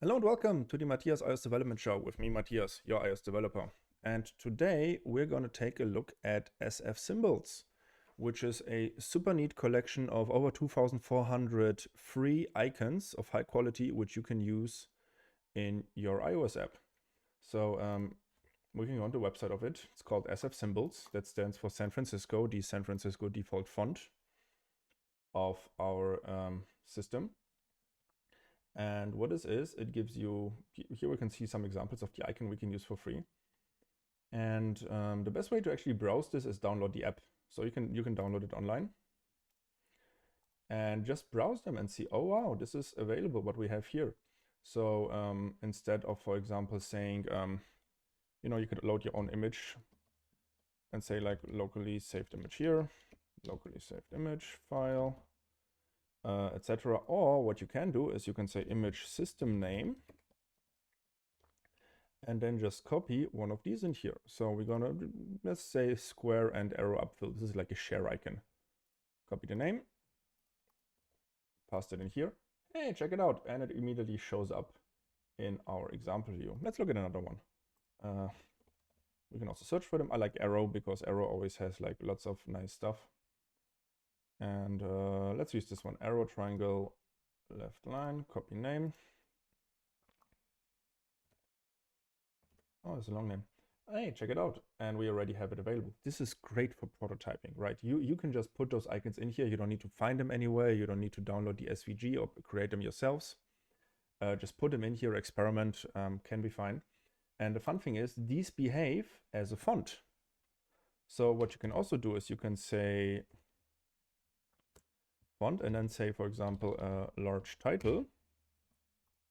Hello and welcome to the Matthias iOS Development Show with me, Matthias, your iOS developer. And today we're going to take a look at SF Symbols, which is a super neat collection of over 2,400 free icons of high quality, which you can use in your iOS app. So we can go on the website of it. It's called SF Symbols. That stands for San Francisco, the San Francisco default font of our system. And what this is, it gives you, here we can see some examples of the icon we can use for free. And the best way to actually browse this is download the app. So you can download it online and just browse them and see, oh wow, this is available, what we have here. So instead of, for example, saying, you could load your own image and say like locally saved image here, locally saved image file, etc. Or what you can do is you can say image system name and then just copy one of these in here. So we're gonna, let's say square and arrow upfill. This is like a share icon. Copy the name, paste it in here. Hey, check it out. And it immediately shows up in our example view. Let's look at another one. We can also search for them. I like arrow because arrow always has like lots of nice stuff. And let's use this one, arrow, triangle, left line, copy name. Oh, it's a long name. Hey, check it out. And we already have it available. This is great for prototyping, right? You can just put those icons in here. You don't need to find them anywhere. You don't need to download the SVG or create them yourselves. Just put them in here, experiment, can be fine. And the fun thing is these behave as a font. So what you can also do is you can say font and then say, for example, a large title,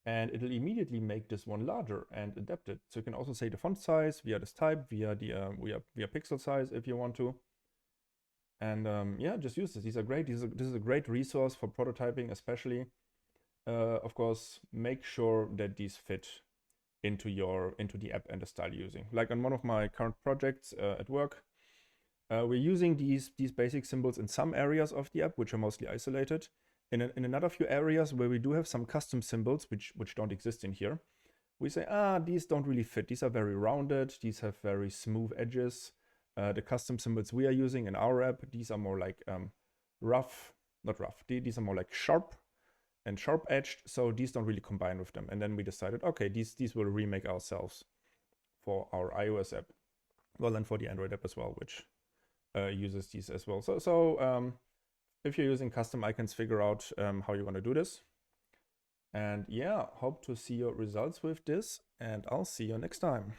and it'll immediately make this one larger and adapt it. So you can also say the font size via this type, via the via pixel size if you want to. And yeah, just use this. These are great. This is a great resource for prototyping, especially. Of course, make sure that these fit into the app and the style you're using. Like on one of my current projects at work, we're using these basic symbols in some areas of the app, which are mostly isolated. In another few areas where we do have some custom symbols, which don't exist in here, we say, these don't really fit. These are very rounded. These have very smooth edges. The custom symbols we are using in our app, these are more like rough, not rough. These are more like sharp and sharp edged. So these don't really combine with them. And then we decided, okay, these will remake ourselves for our iOS app. Well, and for the Android app as well, which uses these as well. So if you're using custom icons, figure out how you're going to do this. And yeah, hope to see your results with this, and I'll see you next time.